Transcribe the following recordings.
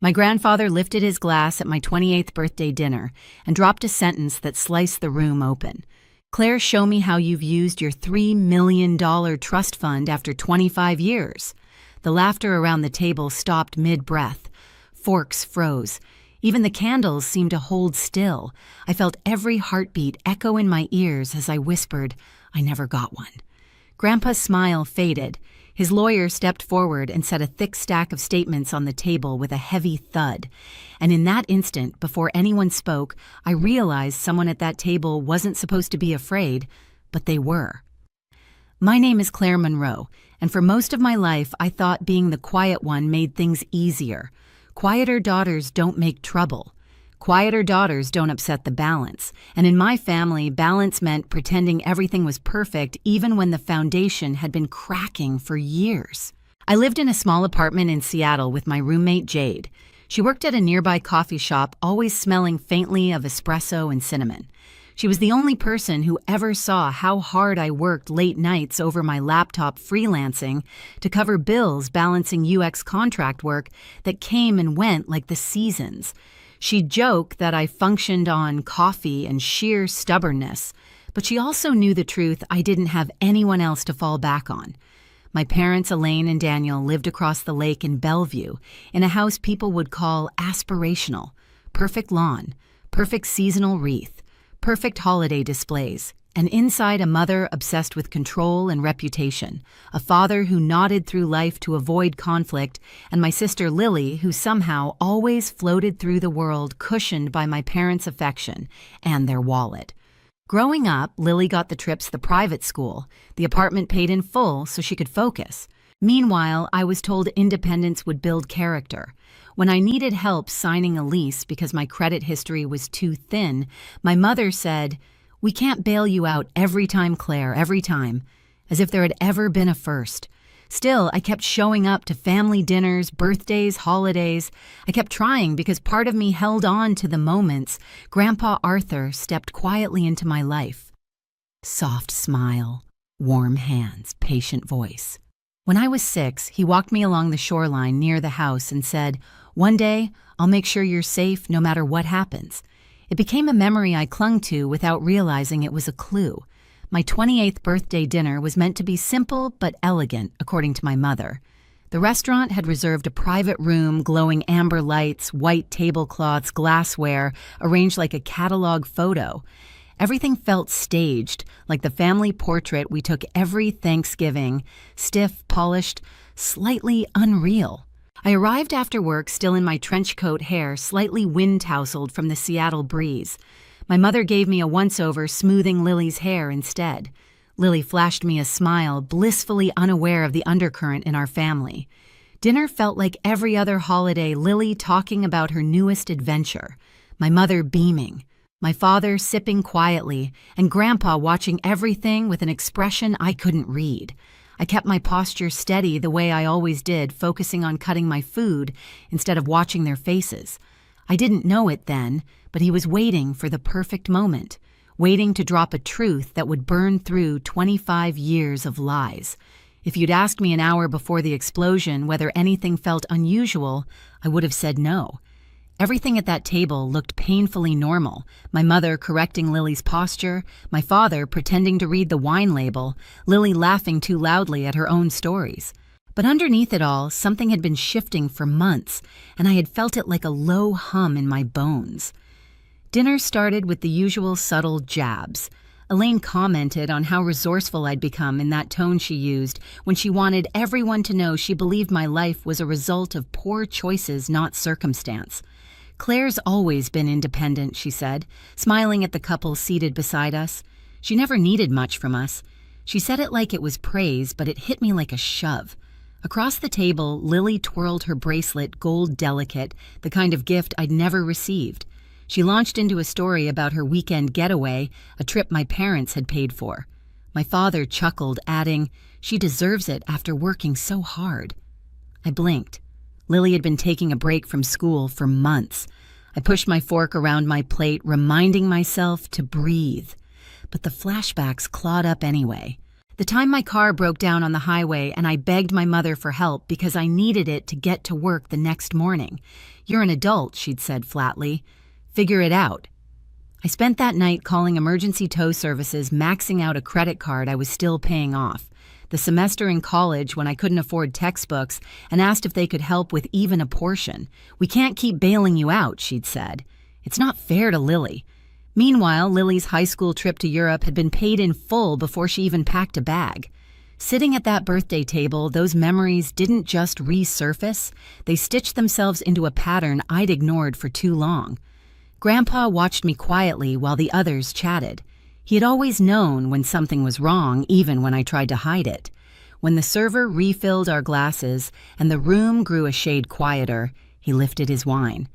My grandfather lifted his glass at my 28th birthday dinner and dropped a sentence that sliced the room open. "Claire, show me how you've used your $3 million trust fund after 25 years. The laughter around the table stopped mid-breath. Forks froze. Even the candles seemed to hold still. I felt every heartbeat echo in my ears as I whispered, "I never got one." Grandpa's smile faded. His lawyer stepped forward and set a thick stack of statements on the table with a heavy thud. And in that instant, before anyone spoke, I realized someone at that table wasn't supposed to be afraid, but they were. My name is Clare Monroe, and for most of my life I thought being the quiet one made things easier. Quieter daughters don't make trouble. Quieter daughters don't upset the balance, and in my family, balance meant pretending everything was perfect even when the foundation had been cracking for years. I lived in a small apartment in Seattle with my roommate Jade. She worked at a nearby coffee shop, always smelling faintly of espresso and cinnamon. She was the only person who ever saw how hard I worked late nights over my laptop freelancing to cover bills balancing UX contract work that came and went like the seasons. She'd joke that I functioned on coffee and sheer stubbornness, but she also knew the truth: I didn't have anyone else to fall back on. My parents, Elaine and Daniel, lived across the lake in Bellevue, in a house people would call aspirational. Perfect lawn, perfect seasonal wreath, perfect holiday displays, and inside a mother obsessed with control and reputation, a father who nodded through life to avoid conflict, and my sister Lily, who somehow always floated through the world cushioned by my parents' affection and their wallet. Growing up, Lily got the trips to the private school. The apartment paid in full so she could focus. Meanwhile, I was told independence would build character. When I needed help signing a lease because my credit history was too thin, my mother said, "We can't bail you out every time, Claire, every time," as if there had ever been a first. Still, I kept showing up to family dinners, birthdays, holidays. I kept trying because part of me held on to the moments Grandpa Arthur stepped quietly into my life. Soft smile, warm hands, patient voice. When I was 6, he walked me along the shoreline near the house and said, "One day, I'll make sure you're safe no matter what happens." It became a memory I clung to without realizing it was a clue. My 28th birthday dinner was meant to be simple but elegant, according to my mother. The restaurant had reserved a private room, glowing amber lights, white tablecloths, glassware, arranged like a catalog photo. Everything felt staged, like the family portrait we took every Thanksgiving, stiff, polished, slightly unreal. I arrived after work still in my trench coat, hair slightly wind-tousled from the Seattle breeze. My mother gave me a once-over, smoothing Lily's hair instead. Lily flashed me a smile, blissfully unaware of the undercurrent in our family. Dinner felt like every other holiday, Lily talking about her newest adventure, my mother beaming, my father sipping quietly, and Grandpa watching everything with an expression I couldn't read. I kept my posture steady the way I always did, focusing on cutting my food instead of watching their faces. I didn't know it then, but he was waiting for the perfect moment, waiting to drop a truth that would burn through 25 years of lies. If you'd asked me an hour before the explosion whether anything felt unusual, I would have said no. Everything at that table looked painfully normal. My mother correcting Lily's posture, my father pretending to read the wine label, Lily laughing too loudly at her own stories. But underneath it all, something had been shifting for months, and I had felt it like a low hum in my bones. Dinner started with the usual subtle jabs. Elaine commented on how resourceful I'd become in that tone she used when she wanted everyone to know she believed my life was a result of poor choices, not circumstance. "Claire's always been independent," she said, smiling at the couple seated beside us. "She never needed much from us." She said it like it was praise, but it hit me like a shove. Across the table, Lily twirled her bracelet, gold delicate, the kind of gift I'd never received. She launched into a story about her weekend getaway, a trip my parents had paid for. My father chuckled, adding, "She deserves it after working so hard." I blinked. Lily had been taking a break from school for months. I pushed my fork around my plate, reminding myself to breathe. But the flashbacks clawed up anyway. The time my car broke down on the highway and I begged my mother for help because I needed it to get to work the next morning. "You're an adult," she'd said flatly. "Figure it out." I spent that night calling emergency tow services, maxing out a credit card I was still paying off. The semester in college when I couldn't afford textbooks, and asked if they could help with even a portion. "We can't keep bailing you out," she'd said. "It's not fair to Lily." Meanwhile, Lily's high school trip to Europe had been paid in full before she even packed a bag. Sitting at that birthday table, those memories didn't just resurface, they stitched themselves into a pattern I'd ignored for too long. Grandpa watched me quietly while the others chatted. He had always known when something was wrong, even when I tried to hide it. When the server refilled our glasses and the room grew a shade quieter, he lifted his wine.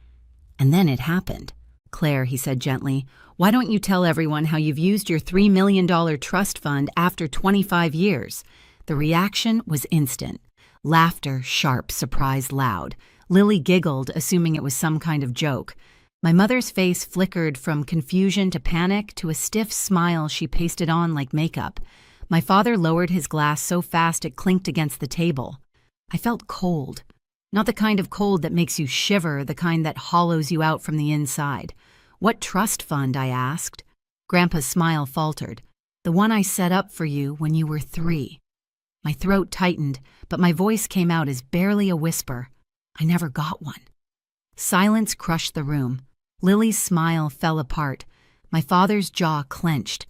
And then it happened. "Claire," he said gently, "why don't you tell everyone how you've used your $3 million trust fund after 25 years? The reaction was instant. Laughter, sharp, surprise, loud. Lily giggled, assuming it was some kind of joke. My mother's face flickered from confusion to panic to a stiff smile she pasted on like makeup. My father lowered his glass so fast it clinked against the table. I felt cold. Not the kind of cold that makes you shiver, the kind that hollows you out from the inside. "What trust fund?" I asked. Grandpa's smile faltered. "The one I set up for you when you were 3. My throat tightened, but my voice came out as barely a whisper. "I never got one." Silence crushed the room. Lily's smile fell apart. My father's jaw clenched.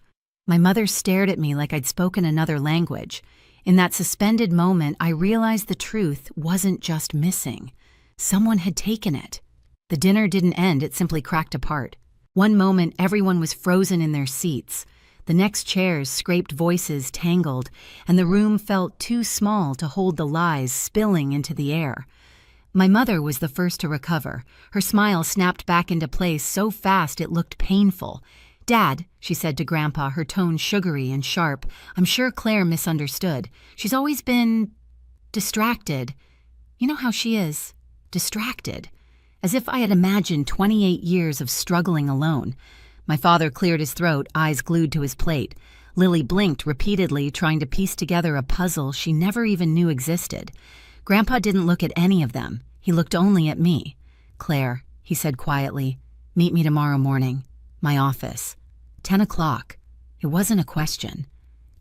My mother stared at me like I'd spoken another language. In that suspended moment, I realized the truth wasn't just missing. Someone had taken it. The dinner didn't end, it simply cracked apart. One moment, everyone was frozen in their seats. The next chairs scraped, voices tangled, and the room felt too small to hold the lies spilling into the air. My mother was the first to recover. Her smile snapped back into place so fast it looked painful. "Dad," she said to Grandpa, her tone sugary and sharp, "I'm sure Claire misunderstood. She's always been distracted. You know how she is. Distracted." As if I had imagined 28 years of struggling alone. My father cleared his throat, eyes glued to his plate. Lily blinked repeatedly, trying to piece together a puzzle she never even knew existed. Grandpa didn't look at any of them. He looked only at me. "Claire," he said quietly, "meet me tomorrow morning. My office. 10 o'clock. It wasn't a question.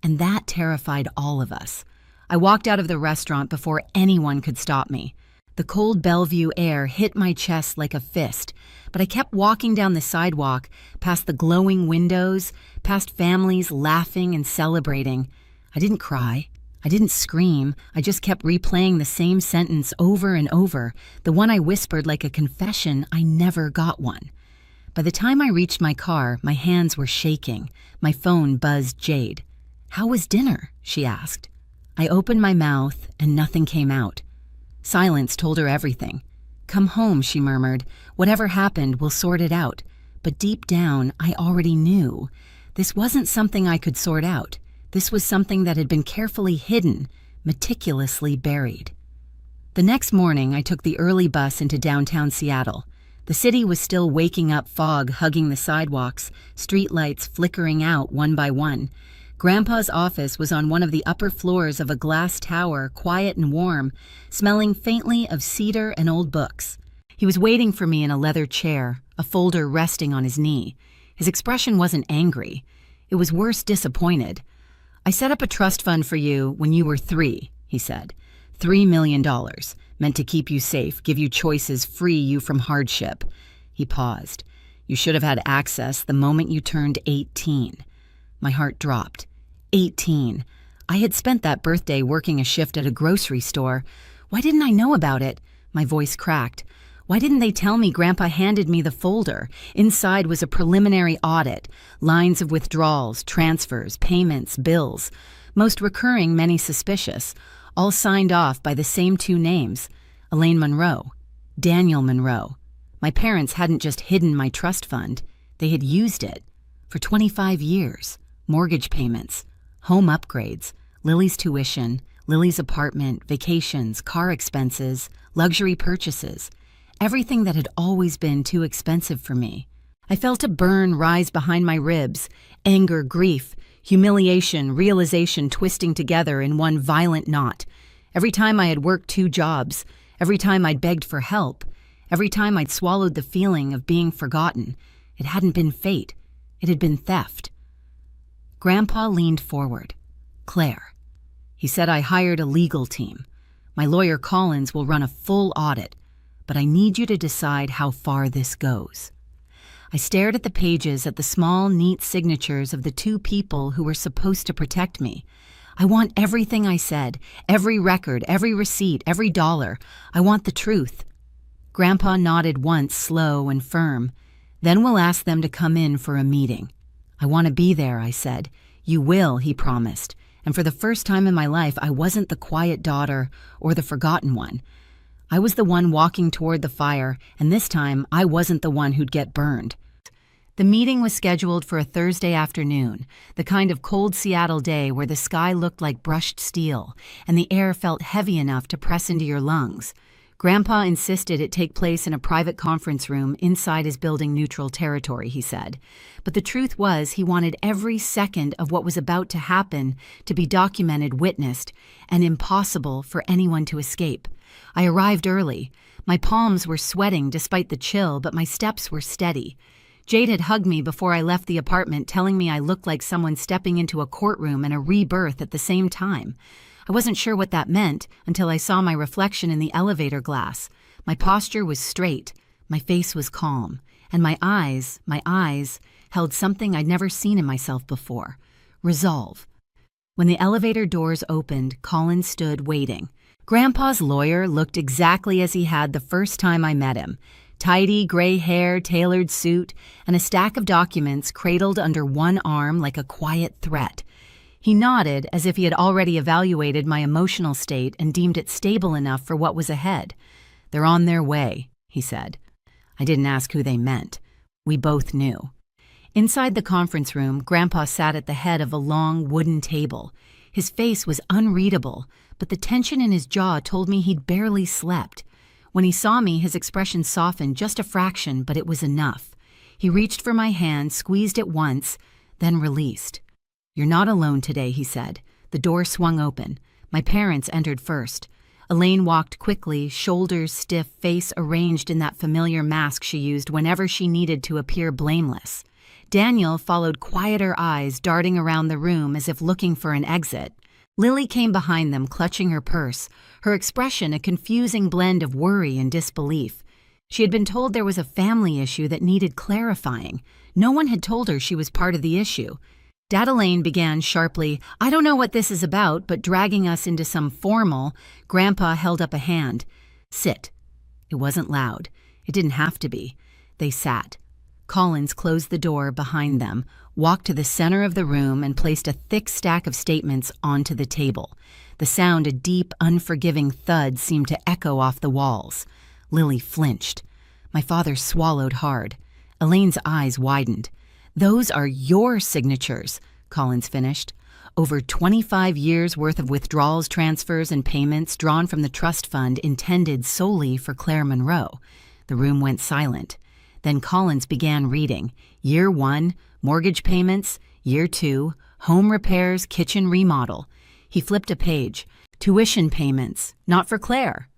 And that terrified all of us. I walked out of the restaurant before anyone could stop me. The cold Bellevue air hit my chest like a fist, but I kept walking down the sidewalk, past the glowing windows, past families laughing and celebrating. I didn't cry. I didn't scream. I just kept replaying the same sentence over and over, the one I whispered like a confession I never got one. By the time I reached my car, my hands were shaking. My phone buzzed Jade. "How was dinner?" she asked. I opened my mouth and nothing came out. Silence told her everything. "Come home," she murmured. "Whatever happened, we'll sort it out." But deep down, I already knew. This wasn't something I could sort out. This was something that had been carefully hidden, meticulously buried. The next morning, I took the early bus into downtown Seattle. The city was still waking up, fog hugging the sidewalks, streetlights flickering out one by one. Grandpa's office was on one of the upper floors of a glass tower, quiet and warm, smelling faintly of cedar and old books. He was waiting for me in a leather chair, a folder resting on his knee. His expression wasn't angry. It was worse, disappointed. "I set up a trust fund for you when you were 3, he said. $3 million, meant to keep you safe, give you choices, free you from hardship." He paused. "You should have had access the moment you turned 18. My heart dropped. 18. I had spent that birthday working a shift at a grocery store. Why didn't I know about it? My voice cracked. Why didn't they tell me Grandpa handed me the folder? Inside was a preliminary audit, lines of withdrawals, transfers, payments, bills. Most recurring, many suspicious, all signed off by the same 2 names, Elaine Monroe, Daniel Monroe. My parents hadn't just hidden my trust fund, they had used it. For 25 years, mortgage payments, home upgrades, Lily's tuition, Lily's apartment, vacations, car expenses, luxury purchases, everything that had always been too expensive for me. I felt a burn rise behind my ribs, anger, grief, Humiliation, realization twisting together in one violent knot. Every time I had worked 2 jobs, every time I'd begged for help, every time I'd swallowed the feeling of being forgotten, it hadn't been fate, it had been theft. Grandpa leaned forward. Claire. He said, I hired a legal team. My lawyer Collins will run a full audit, but I need you to decide how far this goes. I stared at the pages, at the small, neat signatures of the 2 people who were supposed to protect me. I want everything I said, every record, every receipt, every dollar. I want the truth. Grandpa nodded once, slow and firm. Then we'll ask them to come in for a meeting. I want to be there, I said. You will, he promised. And for the first time in my life, I wasn't the quiet daughter or the forgotten one. I was the one walking toward the fire, and this time I wasn't the one who'd get burned. The meeting was scheduled for a Thursday afternoon, the kind of cold Seattle day where the sky looked like brushed steel, and the air felt heavy enough to press into your lungs. Grandpa insisted it take place in a private conference room inside his building neutral territory, he said. But the truth was he wanted every second of what was about to happen to be documented, witnessed, and impossible for anyone to escape. I arrived early. My palms were sweating despite the chill, but my steps were steady. Jade had hugged me before I left the apartment, telling me I looked like someone stepping into a courtroom and a rebirth at the same time. I wasn't sure what that meant until I saw my reflection in the elevator glass. My posture was straight, my face was calm, and my eyes held something I'd never seen in myself before: resolve. When the elevator doors opened, Colin stood waiting. Grandpa's lawyer looked exactly as he had the first time I met him. Tidy gray hair, tailored suit, and a stack of documents cradled under one arm like a quiet threat. He nodded as if he had already evaluated my emotional state and deemed it stable enough for what was ahead. They're on their way, he said. I didn't ask who they meant. We both knew. Inside the conference room, Grandpa sat at the head of a long wooden table. His face was unreadable, but the tension in his jaw told me he'd barely slept. When he saw me, his expression softened just a fraction, but it was enough. He reached for my hand, squeezed it once, then released. You're not alone today, he said. The door swung open. My parents entered first. Elaine walked quickly, shoulders stiff, face arranged in that familiar mask she used whenever she needed to appear blameless. Daniel followed, quieter eyes darting around the room as if looking for an exit. Lily came behind them, clutching her purse, her expression a confusing blend of worry and disbelief. She had been told there was a family issue that needed clarifying. No one had told her she was part of the issue. Dad Elaine began sharply, I don't know what this is about, but dragging us into some formal. Grandpa held up a hand. Sit. It wasn't loud. It didn't have to be. They sat. Collins closed the door behind them, walked to the center of the room, and placed a thick stack of statements onto the table. The sound, a deep, unforgiving thud, seemed to echo off the walls. Lily flinched. My father swallowed hard. Elaine's eyes widened. Those are your signatures, Collins finished. Over 25 years' worth of withdrawals, transfers, and payments drawn from the trust fund intended solely for Clare Monroe. The room went silent. Then Collins began reading. Year 1, mortgage payments. Year 2, home repairs, kitchen remodel. He flipped a page. Tuition payments, not for Clare.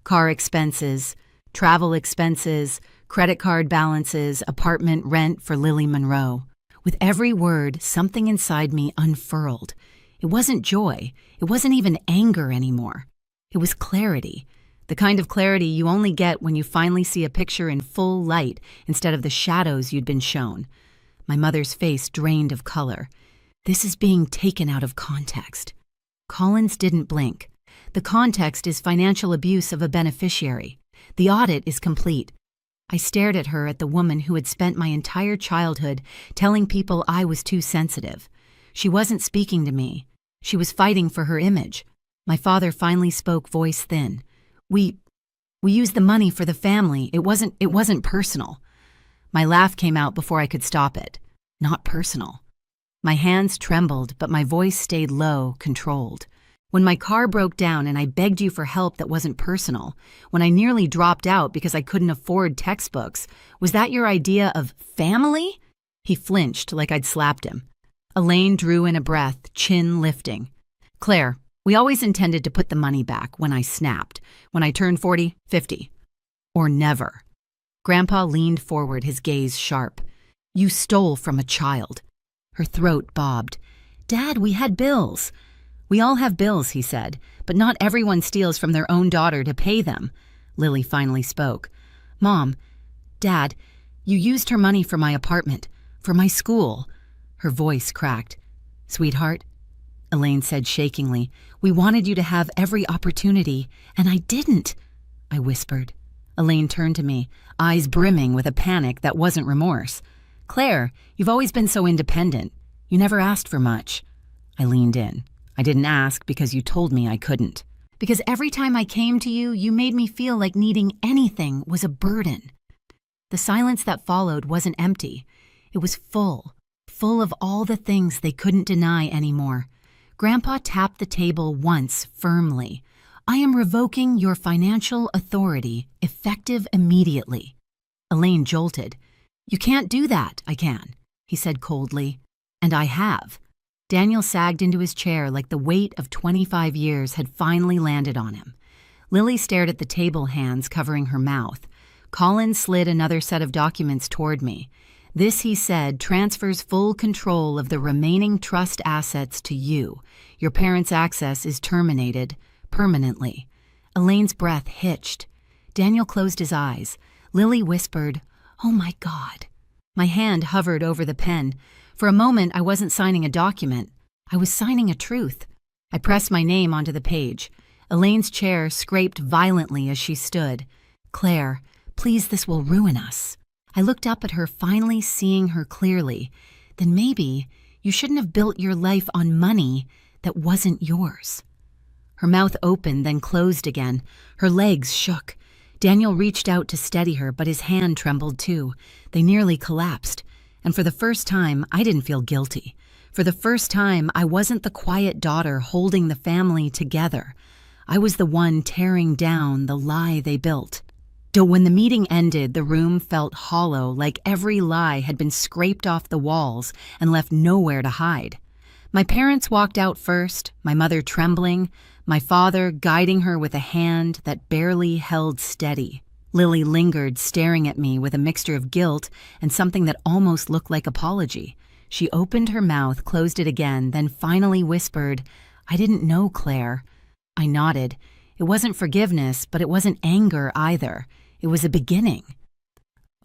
Car expenses, travel expenses, credit card balances, apartment rent for Lily Monroe. With every word, something inside me unfurled. It wasn't joy. It wasn't even anger anymore. It was clarity. The kind of clarity you only get when you finally see a picture in full light instead of the shadows you'd been shown. My mother's face drained of color. This is being taken out of context. Collins didn't blink. The context is financial abuse of a beneficiary. The audit is complete. I stared at her, at the woman who had spent my entire childhood telling people I was too sensitive. She wasn't speaking to me. She was fighting for her image. My father finally spoke, voice thin. We used the money for the family. It wasn't personal. My laugh came out before I could stop it. Not personal. My hands trembled, but my voice stayed low, controlled. When my car broke down and I begged you for help that wasn't personal, when I nearly dropped out because I couldn't afford textbooks, was that your idea of family? He flinched like I'd slapped him. Elaine drew in a breath, chin lifting. Claire, we always intended to put the money back when I snapped, when I turned 40, 50. Or never. Grandpa leaned forward, his gaze sharp. You stole from a child. Her throat bobbed. Dad, we had bills. We all have bills, he said, but not everyone steals from their own daughter to pay them. Lily finally spoke. Mom, Dad, you used her money for my apartment, for my school. Her voice cracked. Sweetheart, Elaine said shakingly, we wanted you to have every opportunity, and I didn't, I whispered. Elaine turned to me, eyes brimming with a panic that wasn't remorse. Claire, you've always been so independent. You never asked for much. I leaned in. I didn't ask because you told me I couldn't. Because every time I came to you, you made me feel like needing anything was a burden. The silence that followed wasn't empty. It was full of all the things they couldn't deny anymore. Grandpa tapped the table once firmly. I am revoking your financial authority, effective immediately. Elaine jolted. You can't do that, I can, he said coldly. And I have. Daniel sagged into his chair like the weight of 25 years had finally landed on him. Lily stared at the table hands covering her mouth. Colin slid another set of documents toward me. This, he said, transfers full control of the remaining trust assets to you. Your parents' access is terminated permanently. Elaine's breath hitched. Daniel closed his eyes. Lily whispered, Oh my God. My hand hovered over the pen. For a moment, I wasn't signing a document. I was signing a truth. I pressed my name onto the page. Elaine's chair scraped violently as she stood. Claire, please, this will ruin us. I looked up at her, finally seeing her clearly. Then maybe you shouldn't have built your life on money that wasn't yours. Her mouth opened, then closed again. Her legs shook. Daniel reached out to steady her, but his hand trembled too. They nearly collapsed. And for the first time, I didn't feel guilty. For the first time, I wasn't the quiet daughter holding the family together. I was the one tearing down the lie they built. When the meeting ended, the room felt hollow, like every lie had been scraped off the walls and left nowhere to hide. My parents walked out first, my mother trembling, my father guiding her with a hand that barely held steady. Lily lingered, staring at me with a mixture of guilt and something that almost looked like apology. She opened her mouth, closed it again, then finally whispered, I didn't know, Claire. I nodded. It wasn't forgiveness, but it wasn't anger either. It was a beginning.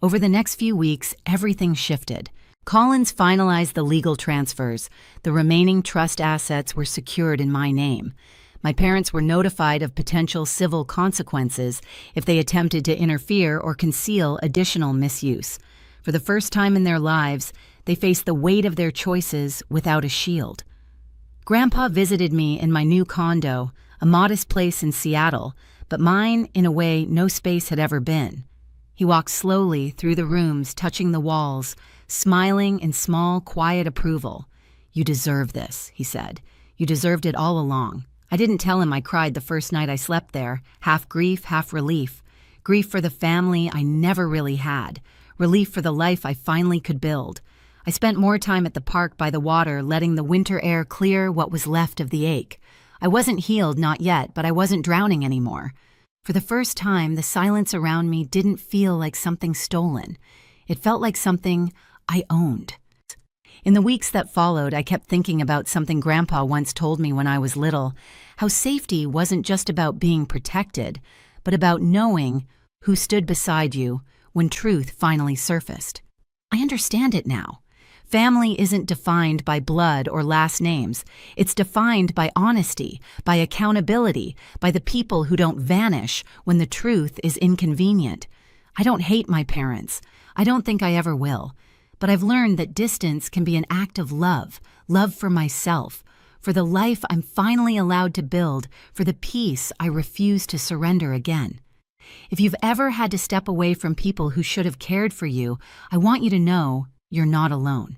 Over the next few weeks, everything shifted. Collins finalized the legal transfers. The remaining trust assets were secured in my name. My parents were notified of potential civil consequences if they attempted to interfere or conceal additional misuse. For the first time in their lives, they faced the weight of their choices without a shield. Grandpa visited me in my new condo, a modest place in Seattle, but mine, in a way, no space had ever been. He walked slowly through the rooms, touching the walls, smiling in small, quiet approval. You deserve this, he said. You deserved it all along. I didn't tell him I cried the first night I slept there, half grief, half relief. Grief for the family I never really had. Relief for the life I finally could build. I spent more time at the park by the water, letting the winter air clear what was left of the ache. I wasn't healed, not yet, but I wasn't drowning anymore. For the first time, the silence around me didn't feel like something stolen. It felt like something I owned. In the weeks that followed, I kept thinking about something Grandpa once told me when I was little, how safety wasn't just about being protected, but about knowing who stood beside you when truth finally surfaced. I understand it now. Family isn't defined by blood or last names. It's defined by honesty, by accountability, by the people who don't vanish when the truth is inconvenient. I don't hate my parents. I don't think I ever will. But I've learned that distance can be an act of love, love for myself, for the life I'm finally allowed to build, for the peace I refuse to surrender again. If you've ever had to step away from people who should have cared for you, I want you to know you're not alone.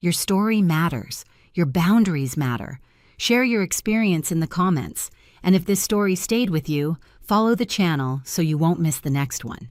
Your story matters. Your boundaries matter. Share your experience in the comments. And if this story stayed with you, follow the channel so you won't miss the next one.